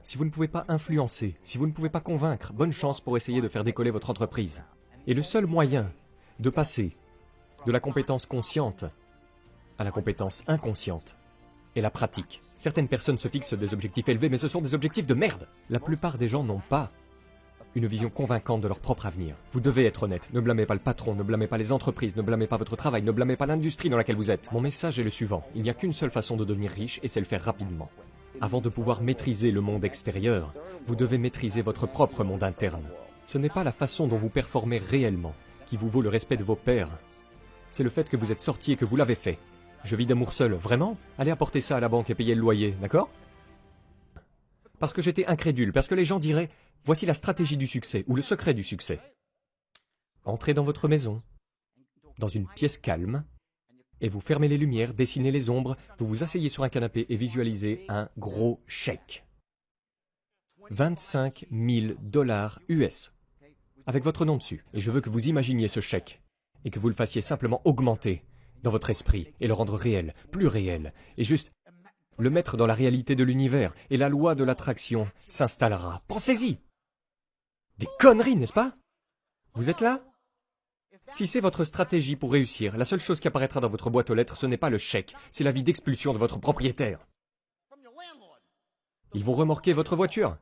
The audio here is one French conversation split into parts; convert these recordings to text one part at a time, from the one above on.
si vous ne pouvez pas influencer, si vous ne pouvez pas convaincre, bonne chance pour essayer de faire décoller votre entreprise. Et le seul moyen de passer de la compétence consciente à la compétence inconsciente est la pratique. Certaines personnes se fixent des objectifs élevés, mais ce sont des objectifs de merde. La plupart des gens n'ont pas une vision convaincante de leur propre avenir. Vous devez être honnête. Ne blâmez pas le patron, ne blâmez pas les entreprises, ne blâmez pas votre travail, ne blâmez pas l'industrie dans laquelle vous êtes. Mon message est le suivant. Il n'y a qu'une seule façon de devenir riche et c'est le faire rapidement. Avant de pouvoir maîtriser le monde extérieur, vous devez maîtriser votre propre monde interne. Ce n'est pas la façon dont vous performez réellement qui vous vaut le respect de vos pairs. C'est le fait que vous êtes sorti et que vous l'avez fait. Je vis d'amour seul, vraiment? Allez apporter ça à la banque et payer le loyer, d'accord? Parce que j'étais incrédule, parce que les gens diraient « Voici la stratégie du succès ou le secret du succès. » Entrez dans votre maison, dans une pièce calme, et vous fermez les lumières, dessinez les ombres, vous vous asseyez sur un canapé et visualisez un gros chèque. 25 000 $ US, avec votre nom dessus. Et je veux que vous imaginiez ce chèque, et que vous le fassiez simplement augmenter dans votre esprit, et le rendre réel, plus réel, et juste le mettre dans la réalité de l'univers, et la loi de l'attraction s'installera. Pensez-y! Des conneries, n'est-ce pas? Vous êtes là? Si c'est votre stratégie pour réussir, la seule chose qui apparaîtra dans votre boîte aux lettres, ce n'est pas le chèque, c'est l'avis d'expulsion de votre propriétaire. Ils vont remorquer votre voiture.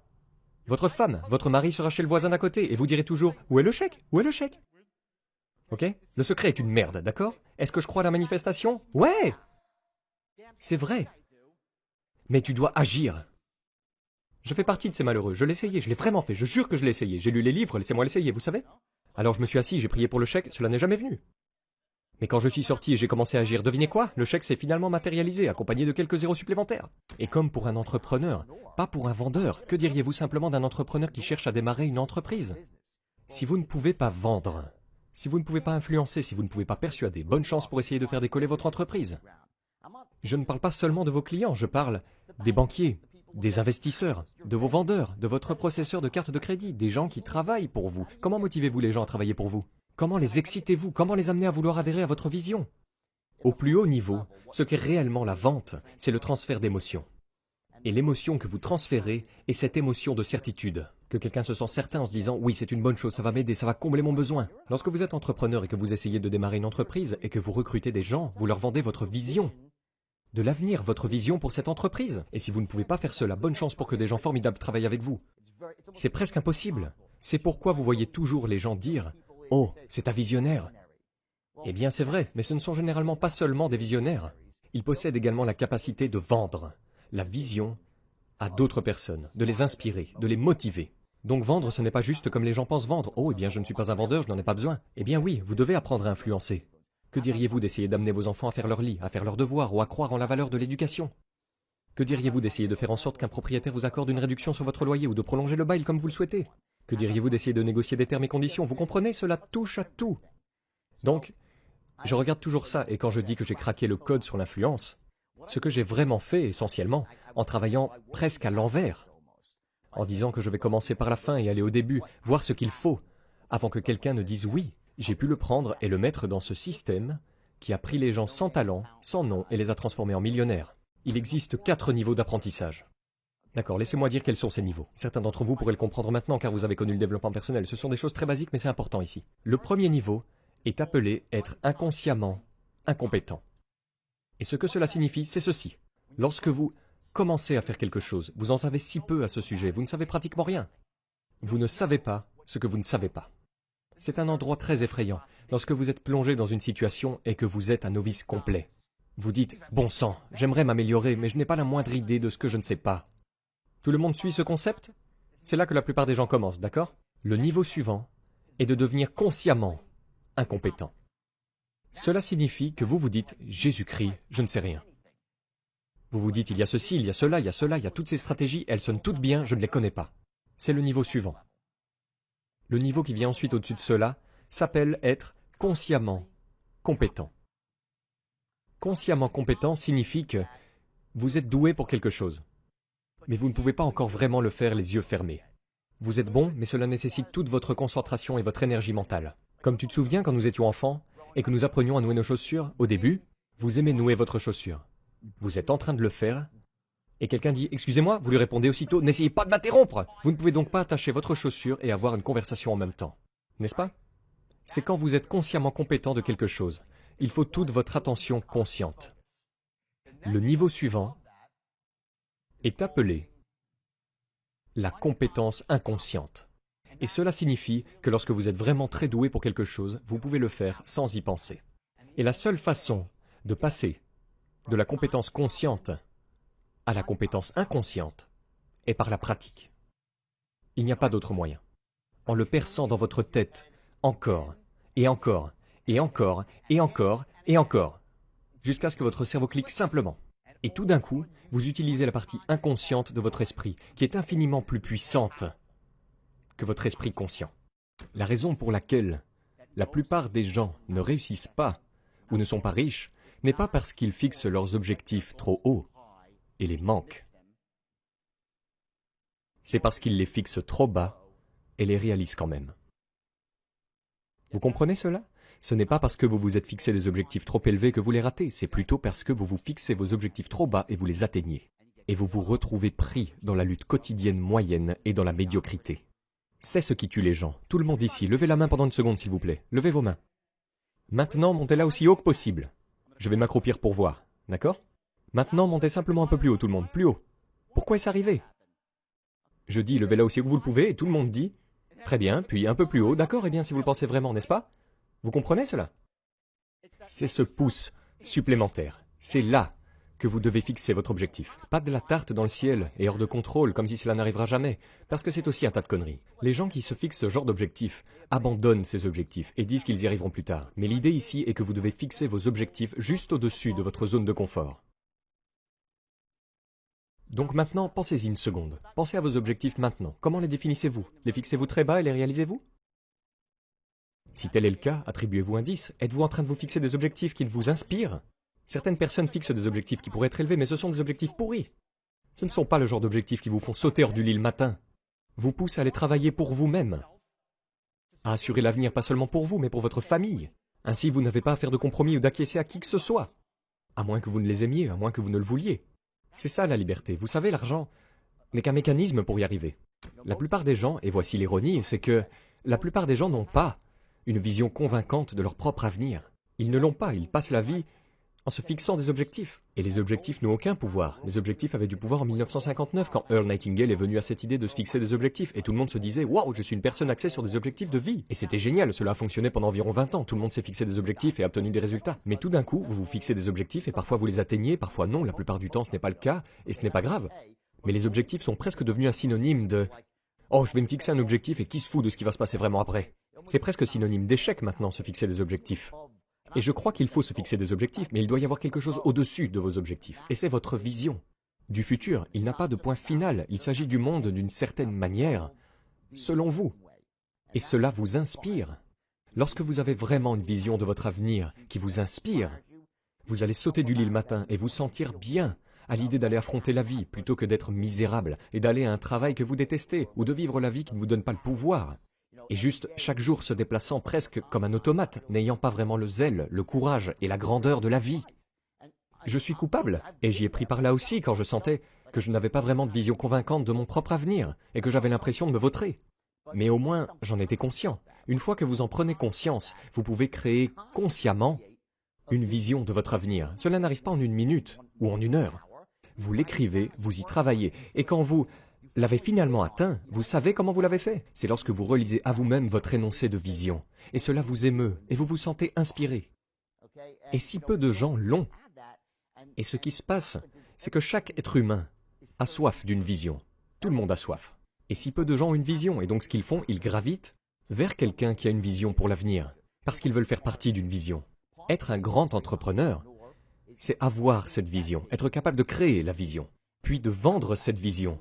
Votre femme, votre mari sera chez le voisin d'à côté, et vous direz toujours « Où est le chèque? Où est le chèque ?» Ok? Le secret est une merde, d'accord? Est-ce que je crois à la manifestation? Ouais! C'est vrai. Mais tu dois agir. Je fais partie de ces malheureux, je l'ai essayé, je l'ai vraiment fait, je jure que je l'ai essayé. J'ai lu les livres, laissez-moi l'essayer, vous savez? Alors je me suis assis, j'ai prié pour le chèque, cela n'est jamais venu. Mais quand je suis sorti et j'ai commencé à agir, devinez quoi? Le chèque s'est finalement matérialisé, accompagné de quelques zéros supplémentaires. Et comme pour un entrepreneur, pas pour un vendeur, que diriez-vous simplement d'un entrepreneur qui cherche à démarrer une entreprise? Si vous ne pouvez pas vendre, si vous ne pouvez pas influencer, si vous ne pouvez pas persuader, bonne chance pour essayer de faire décoller votre entreprise. Je ne parle pas seulement de vos clients, je parle des banquiers, des investisseurs, de vos vendeurs, de votre processeur de carte de crédit, des gens qui travaillent pour vous. Comment motivez-vous les gens à travailler pour vous? Comment les excitez-vous? Comment les amenez à vouloir adhérer à votre vision? Au plus haut niveau, ce qu'est réellement la vente, c'est le transfert d'émotions. Et l'émotion que vous transférez est cette émotion de certitude. Que quelqu'un se sent certain en se disant « Oui, c'est une bonne chose, ça va m'aider, ça va combler mon besoin. » Lorsque vous êtes entrepreneur et que vous essayez de démarrer une entreprise et que vous recrutez des gens, vous leur vendez votre vision de l'avenir, votre vision pour cette entreprise. Et si vous ne pouvez pas faire cela, bonne chance pour que des gens formidables travaillent avec vous. C'est presque impossible. C'est pourquoi vous voyez toujours les gens dire « Oh, c'est un visionnaire !» Eh bien, c'est vrai, mais ce ne sont généralement pas seulement des visionnaires. Ils possèdent également la capacité de vendre la vision à d'autres personnes, de les inspirer, de les motiver. Donc vendre, ce n'est pas juste comme les gens pensent vendre. « Oh, eh bien, je ne suis pas un vendeur, je n'en ai pas besoin. » Eh bien oui, vous devez apprendre à influencer. Que diriez-vous d'essayer d'amener vos enfants à faire leur lit, à faire leurs devoirs ou à croire en la valeur de l'éducation? Que diriez-vous d'essayer de faire en sorte qu'un propriétaire vous accorde une réduction sur votre loyer ou de prolonger le bail comme vous le souhaitez? Que diriez-vous d'essayer de négocier des termes et conditions? Vous comprenez, cela touche à tout. Donc, je regarde toujours ça et quand je dis que j'ai craqué le code sur l'influence, ce que j'ai vraiment fait essentiellement, en travaillant presque à l'envers, en disant que je vais commencer par la fin et aller au début, voir ce qu'il faut, avant que quelqu'un ne dise oui. J'ai pu le prendre et le mettre dans ce système qui a pris les gens sans talent, sans nom et les a transformés en millionnaires. Il existe 4 niveaux d'apprentissage. D'accord, laissez-moi dire quels sont ces niveaux. Certains d'entre vous pourraient le comprendre maintenant car vous avez connu le développement personnel. Ce sont des choses très basiques mais c'est important ici. Le premier niveau est appelé être inconsciemment incompétent. Et ce que cela signifie, c'est ceci. Lorsque vous commencez à faire quelque chose, vous en savez si peu à ce sujet, vous ne savez pratiquement rien. Vous ne savez pas ce que vous ne savez pas. C'est un endroit très effrayant, lorsque vous êtes plongé dans une situation et que vous êtes un novice complet. Vous dites « Bon sang, j'aimerais m'améliorer, mais je n'ai pas la moindre idée de ce que je ne sais pas. » Tout le monde suit ce concept? C'est là que la plupart des gens commencent, d'accord? Le niveau suivant est de devenir consciemment incompétent. Cela signifie que vous vous dites « Jésus-Christ, je ne sais rien. » Vous vous dites « Il y a ceci, il y a cela, il y a cela, il y a toutes ces stratégies, elles sonnent toutes bien, je ne les connais pas. » C'est le niveau suivant. Le niveau qui vient ensuite au-dessus de cela s'appelle être consciemment compétent. Consciemment compétent signifie que vous êtes doué pour quelque chose, mais vous ne pouvez pas encore vraiment le faire les yeux fermés. Vous êtes bon, mais cela nécessite toute votre concentration et votre énergie mentale. Comme tu te souviens quand nous étions enfants et que nous apprenions à nouer nos chaussures, au début, vous aimez nouer votre chaussure. Vous êtes en train de le faire Et quelqu'un dit « Excusez-moi », vous lui répondez aussitôt « N'essayez pas de m'interrompre !» Vous ne pouvez donc pas attacher votre chaussure et avoir une conversation en même temps. N'est-ce pas? C'est quand vous êtes consciemment compétent de quelque chose. Il faut toute votre attention consciente. Le niveau suivant est appelé la compétence inconsciente. Et cela signifie que lorsque vous êtes vraiment très doué pour quelque chose, vous pouvez le faire sans y penser. Et la seule façon de passer de la compétence consciente à la compétence inconsciente est par la pratique. Il n'y a pas d'autre moyen. En le perçant dans votre tête, encore, et encore, et encore, et encore, et encore, jusqu'à ce que votre cerveau clique simplement. Et tout d'un coup, vous utilisez la partie inconsciente de votre esprit, qui est infiniment plus puissante que votre esprit conscient. La raison pour laquelle la plupart des gens ne réussissent pas ou ne sont pas riches n'est pas parce qu'ils fixent leurs objectifs trop hauts et les manquent. C'est parce qu'ils les fixent trop bas et les réalisent quand même. Vous comprenez cela? Ce n'est pas parce que vous vous êtes fixé des objectifs trop élevés que vous les ratez, c'est plutôt parce que vous vous fixez vos objectifs trop bas et vous les atteignez. Et vous vous retrouvez pris dans la lutte quotidienne moyenne et dans la médiocrité. C'est ce qui tue les gens. Tout le monde ici, levez la main pendant une seconde s'il vous plaît. Levez vos mains. Maintenant, montez-la aussi haut que possible. Je vais m'accroupir pour voir, d'accord? Maintenant, montez simplement un peu plus haut tout le monde, plus haut. Pourquoi est-ce arrivé? Je dis levez-la aussi haut que vous le pouvez et tout le monde dit très bien, puis un peu plus haut, d'accord? Eh bien si vous le pensez vraiment, n'est-ce pas? Vous comprenez cela? C'est ce pouce supplémentaire. C'est là que vous devez fixer votre objectif. Pas de la tarte dans le ciel et hors de contrôle, comme si cela n'arrivera jamais, parce que c'est aussi un tas de conneries. Les gens qui se fixent ce genre d'objectifs abandonnent ces objectifs et disent qu'ils y arriveront plus tard. Mais l'idée ici est que vous devez fixer vos objectifs juste au-dessus de votre zone de confort. Donc maintenant, pensez-y une seconde. Pensez à vos objectifs maintenant. Comment les définissez-vous? Les fixez-vous très bas et les réalisez-vous? Si tel est le cas, attribuez-vous un 10. Êtes-vous en train de vous fixer des objectifs qui vous inspirent? Certaines personnes fixent des objectifs qui pourraient être élevés, mais ce sont des objectifs pourris. Ce ne sont pas le genre d'objectifs qui vous font sauter hors du lit le matin. Vous poussent à aller travailler pour vous-même. À assurer l'avenir pas seulement pour vous, mais pour votre famille. Ainsi, vous n'avez pas à faire de compromis ou d'acquiescer à qui que ce soit. À moins que vous ne les aimiez, à moins que vous ne le vouliez. C'est ça la liberté. Vous savez, l'argent n'est qu'un mécanisme pour y arriver. La plupart des gens, et voici l'ironie, c'est que la plupart des gens n'ont pas une vision convaincante de leur propre avenir. Ils ne l'ont pas, ils passent la vie en se fixant des objectifs. Et les objectifs n'ont aucun pouvoir. Les objectifs avaient du pouvoir en 1959, quand Earl Nightingale est venu à cette idée de se fixer des objectifs. Et tout le monde se disait « Waouh, je suis une personne axée sur des objectifs de vie !» Et c'était génial, cela a fonctionné pendant environ 20 ans. Tout le monde s'est fixé des objectifs et a obtenu des résultats. Mais tout d'un coup, vous vous fixez des objectifs et parfois vous les atteignez, parfois non. La plupart du temps, ce n'est pas le cas et ce n'est pas grave. Mais les objectifs sont presque devenus un synonyme de « Oh, je vais me fixer un objectif et qui se fout de ce qui va se passer vraiment après ?» C'est presque synonyme d'échec maintenant, se fixer des objectifs. Et je crois qu'il faut se fixer des objectifs, mais il doit y avoir quelque chose au-dessus de vos objectifs. Et c'est votre vision du futur. Il n'a pas de point final. Il s'agit du monde d'une certaine manière, selon vous. Et cela vous inspire. Lorsque vous avez vraiment une vision de votre avenir qui vous inspire, vous allez sauter du lit le matin et vous sentir bien à l'idée d'aller affronter la vie plutôt que d'être misérable et d'aller à un travail que vous détestez ou de vivre la vie qui ne vous donne pas le pouvoir. Et juste chaque jour se déplaçant presque comme un automate, n'ayant pas vraiment le zèle, le courage et la grandeur de la vie. Je suis coupable, et j'y ai pris par là aussi quand je sentais que je n'avais pas vraiment de vision convaincante de mon propre avenir, et que j'avais l'impression de me vautrer. Mais au moins, j'en étais conscient. Une fois que vous en prenez conscience, vous pouvez créer consciemment une vision de votre avenir. Cela n'arrive pas en une minute ou en une heure. Vous l'écrivez, vous y travaillez, et quand vous l'avez finalement atteint, vous savez comment vous l'avez fait. C'est lorsque vous relisez à vous-même votre énoncé de vision. Et cela vous émeut, et vous vous sentez inspiré. Et si peu de gens l'ont. Et ce qui se passe, c'est que chaque être humain a soif d'une vision. Tout le monde a soif. Et si peu de gens ont une vision, et donc ce qu'ils font, ils gravitent vers quelqu'un qui a une vision pour l'avenir, parce qu'ils veulent faire partie d'une vision. Être un grand entrepreneur, c'est avoir cette vision, être capable de créer la vision, puis de vendre cette vision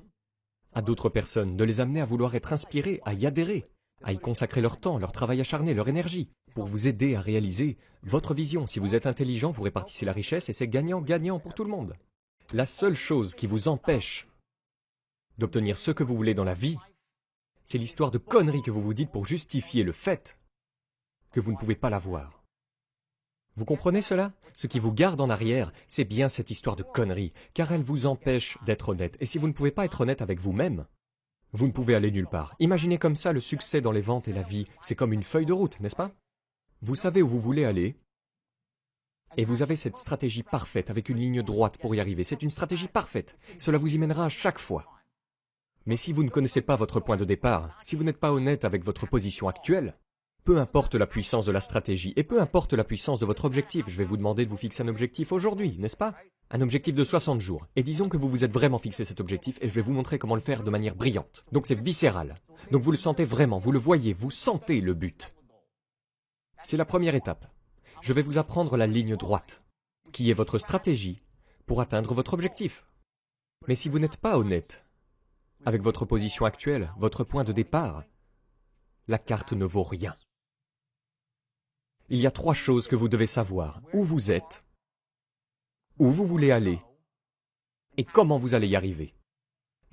à d'autres personnes, de les amener à vouloir être inspirés, à y adhérer, à y consacrer leur temps, leur travail acharné, leur énergie, pour vous aider à réaliser votre vision. Si vous êtes intelligent, vous répartissez la richesse et c'est gagnant-gagnant pour tout le monde. La seule chose qui vous empêche d'obtenir ce que vous voulez dans la vie, c'est l'histoire de conneries que vous vous dites pour justifier le fait que vous ne pouvez pas l'avoir. Vous comprenez cela? Ce qui vous garde en arrière, c'est bien cette histoire de conneries, car elle vous empêche d'être honnête. Et si vous ne pouvez pas être honnête avec vous-même, vous ne pouvez aller nulle part. Imaginez comme ça le succès dans les ventes et la vie, c'est comme une feuille de route, n'est-ce pas? Vous savez où vous voulez aller, et vous avez cette stratégie parfaite avec une ligne droite pour y arriver. C'est une stratégie parfaite. Cela vous y mènera à chaque fois. Mais si vous ne connaissez pas votre point de départ, si vous n'êtes pas honnête avec votre position actuelle, peu importe la puissance de la stratégie et peu importe la puissance de votre objectif, je vais vous demander de vous fixer un objectif aujourd'hui, n'est-ce pas? Un objectif de 60 jours. Et disons que vous vous êtes vraiment fixé cet objectif et je vais vous montrer comment le faire de manière brillante. Donc c'est viscéral. Donc vous le sentez vraiment, vous le voyez, vous sentez le but. C'est la première étape. Je vais vous apprendre la ligne droite, qui est votre stratégie pour atteindre votre objectif. Mais si vous n'êtes pas honnête avec votre position actuelle, votre point de départ, la carte ne vaut rien. Il y a 3 choses que vous devez savoir. Où vous êtes, où vous voulez aller, et comment vous allez y arriver.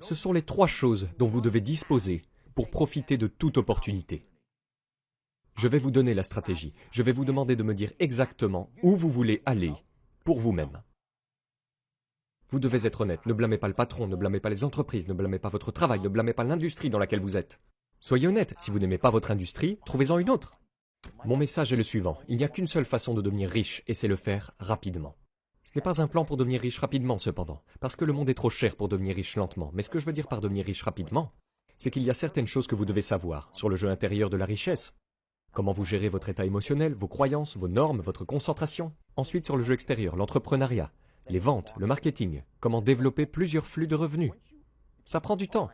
Ce sont les 3 choses dont vous devez disposer pour profiter de toute opportunité. Je vais vous donner la stratégie. Je vais vous demander de me dire exactement où vous voulez aller pour vous-même. Vous devez être honnête. Ne blâmez pas le patron, ne blâmez pas les entreprises, ne blâmez pas votre travail, ne blâmez pas l'industrie dans laquelle vous êtes. Soyez honnête. Si vous n'aimez pas votre industrie, trouvez-en une autre. Mon message est le suivant. Il n'y a qu'une seule façon de devenir riche, et c'est le faire rapidement. Ce n'est pas un plan pour devenir riche rapidement, cependant, parce que le monde est trop cher pour devenir riche lentement. Mais ce que je veux dire par devenir riche rapidement, c'est qu'il y a certaines choses que vous devez savoir sur le jeu intérieur de la richesse. Comment vous gérez votre état émotionnel, vos croyances, vos normes, votre concentration. Ensuite, sur le jeu extérieur, l'entrepreneuriat, les ventes, le marketing, comment développer plusieurs flux de revenus. Ça prend du temps.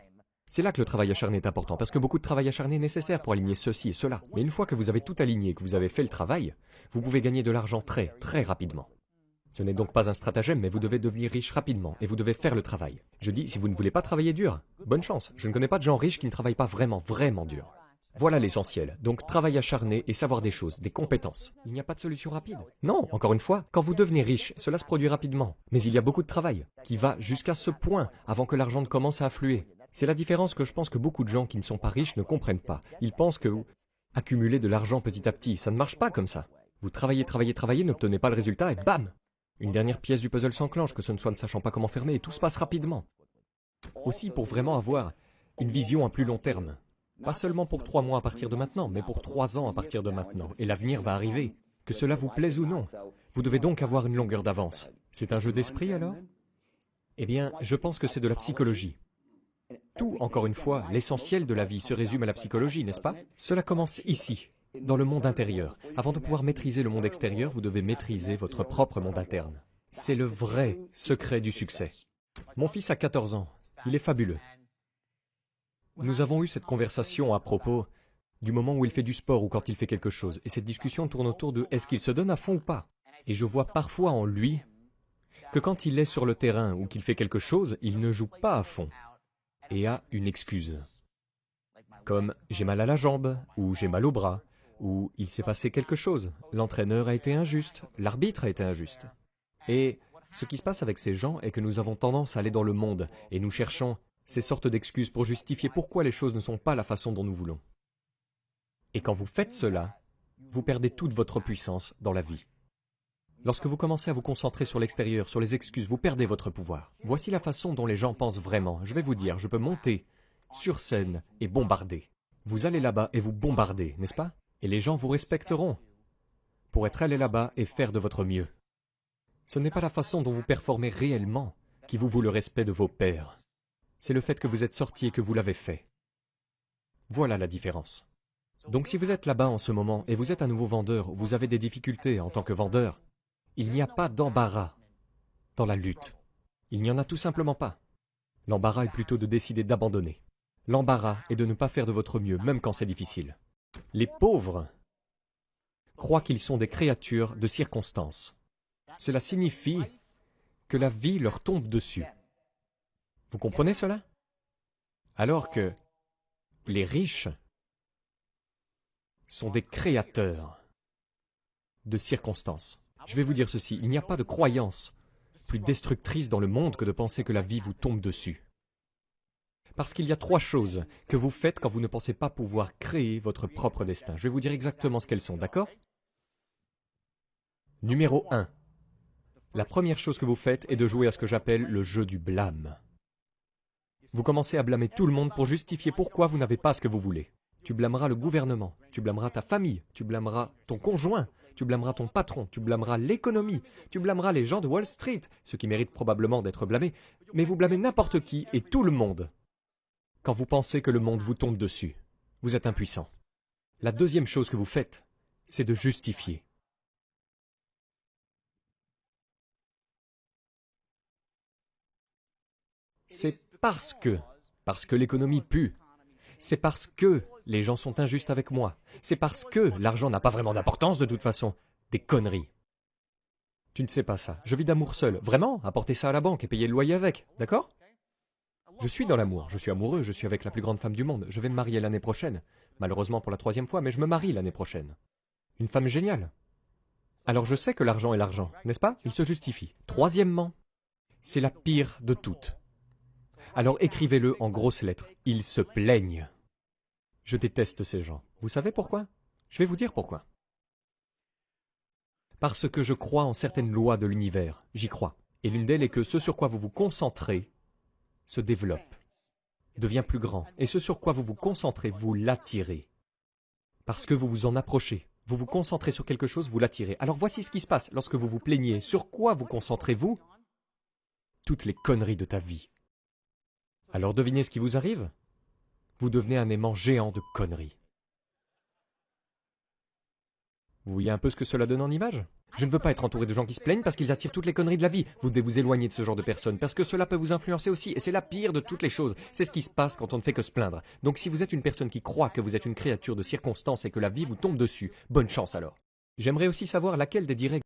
C'est là que le travail acharné est important, parce que beaucoup de travail acharné est nécessaire pour aligner ceci et cela. Mais une fois que vous avez tout aligné et que vous avez fait le travail, vous pouvez gagner de l'argent très, très rapidement. Ce n'est donc pas un stratagème, mais vous devez devenir riche rapidement, et vous devez faire le travail. Je dis, si vous ne voulez pas travailler dur, bonne chance. Je ne connais pas de gens riches qui ne travaillent pas vraiment, vraiment dur. Voilà l'essentiel. Donc, travail acharné et savoir des choses, des compétences. Il n'y a pas de solution rapide. Non, encore une fois, quand vous devenez riche, cela se produit rapidement. Mais il y a beaucoup de travail, qui va jusqu'à ce point avant que l'argent ne commence à affluer. C'est la différence que je pense que beaucoup de gens qui ne sont pas riches ne comprennent pas. Ils pensent que accumuler de l'argent petit à petit, ça ne marche pas comme ça. Vous travaillez, travaillez, travaillez, n'obtenez pas le résultat et bam! Une dernière pièce du puzzle s'enclenche, que ce ne soit ne sachant pas comment fermer, et tout se passe rapidement. Aussi pour vraiment avoir une vision à plus long terme. Pas seulement pour 3 mois à partir de maintenant, mais pour 3 ans à partir de maintenant. Et l'avenir va arriver, que cela vous plaise ou non. Vous devez donc avoir une longueur d'avance. C'est un jeu d'esprit alors? Eh bien, je pense que c'est de la psychologie. Tout, encore une fois, l'essentiel de la vie se résume à la psychologie, n'est-ce pas? Cela commence ici, dans le monde intérieur. Avant de pouvoir maîtriser le monde extérieur, vous devez maîtriser votre propre monde interne. C'est le vrai secret du succès. Mon fils a 14 ans. Il est fabuleux. Nous avons eu cette conversation à propos du moment où il fait du sport ou quand il fait quelque chose. Et cette discussion tourne autour de est-ce qu'il se donne à fond ou pas? Et je vois parfois en lui que quand il est sur le terrain ou qu'il fait quelque chose, il ne joue pas à fond et a une excuse. Comme j'ai mal à la jambe, ou j'ai mal au bras, ou il s'est passé quelque chose, l'entraîneur a été injuste, l'arbitre a été injuste. Et ce qui se passe avec ces gens est que nous avons tendance à aller dans le monde et nous cherchons ces sortes d'excuses pour justifier pourquoi les choses ne sont pas la façon dont nous voulons. Et quand vous faites cela, vous perdez toute votre puissance dans la vie. Lorsque vous commencez à vous concentrer sur l'extérieur, sur les excuses, vous perdez votre pouvoir. Voici la façon dont les gens pensent vraiment. Je vais vous dire, je peux monter sur scène et bombarder. Vous allez là-bas et vous bombardez, n'est-ce pas? Et les gens vous respecteront pour être allés là-bas et faire de votre mieux. Ce n'est pas la façon dont vous performez réellement qui vous vaut le respect de vos pairs. C'est le fait que vous êtes sorti et que vous l'avez fait. Voilà la différence. Donc si vous êtes là-bas en ce moment et vous êtes un nouveau vendeur, ou vous avez des difficultés en tant que vendeur, il n'y a pas d'embarras dans la lutte. Il n'y en a tout simplement pas. L'embarras est plutôt de décider d'abandonner. L'embarras est de ne pas faire de votre mieux, même quand c'est difficile. Les pauvres croient qu'ils sont des créatures de circonstances. Cela signifie que la vie leur tombe dessus. Vous comprenez cela? Alors que les riches sont des créateurs de circonstances. Je vais vous dire ceci, il n'y a pas de croyance plus destructrice dans le monde que de penser que la vie vous tombe dessus. Parce qu'il y a 3 choses que vous faites quand vous ne pensez pas pouvoir créer votre propre destin. Je vais vous dire exactement ce qu'elles sont, d'accord? Numéro 1. La première chose que vous faites est de jouer à ce que j'appelle le jeu du blâme. Vous commencez à blâmer tout le monde pour justifier pourquoi vous n'avez pas ce que vous voulez. Tu blâmeras le gouvernement, tu blâmeras ta famille, tu blâmeras ton conjoint, tu blâmeras ton patron, tu blâmeras l'économie, tu blâmeras les gens de Wall Street, ceux qui méritent probablement d'être blâmés, mais vous blâmez n'importe qui et tout le monde. Quand vous pensez que le monde vous tombe dessus, vous êtes impuissant. La deuxième chose que vous faites, c'est de justifier. C'est parce que l'économie pue. C'est parce que les gens sont injustes avec moi. C'est parce que l'argent n'a pas vraiment d'importance de toute façon. Des conneries. Tu ne sais pas ça. Je vis d'amour seul. Vraiment? Apportez ça à la banque et payez le loyer avec. D'accord? Je suis dans l'amour. Je suis amoureux. Je suis avec la plus grande femme du monde. Je vais me marier l'année prochaine. Malheureusement pour la 3e fois, mais je me marie l'année prochaine. Une femme géniale. Alors je sais que l'argent est l'argent, n'est-ce pas? Il se justifie. Troisièmement, c'est la pire de toutes. Alors écrivez-le en grosses lettres. Ils se plaignent. Je déteste ces gens. Vous savez pourquoi? Je vais vous dire pourquoi. Parce que je crois en certaines lois de l'univers. J'y crois. Et l'une d'elles est que ce sur quoi vous vous concentrez se développe, devient plus grand. Et ce sur quoi vous vous concentrez, vous l'attirez. Parce que vous vous en approchez. Vous vous concentrez sur quelque chose, vous l'attirez. Alors voici ce qui se passe lorsque vous vous plaignez. Sur quoi vous concentrez-vous? Toutes les conneries de ta vie. Alors devinez ce qui vous arrive? Vous devenez un aimant géant de conneries. Vous voyez un peu ce que cela donne en image? Je ne veux pas être entouré de gens qui se plaignent parce qu'ils attirent toutes les conneries de la vie. Vous devez vous éloigner de ce genre de personnes parce que cela peut vous influencer aussi. Et c'est la pire de toutes les choses. C'est ce qui se passe quand on ne fait que se plaindre. Donc si vous êtes une personne qui croit que vous êtes une créature de circonstance et que la vie vous tombe dessus, bonne chance alors. J'aimerais aussi savoir laquelle des directs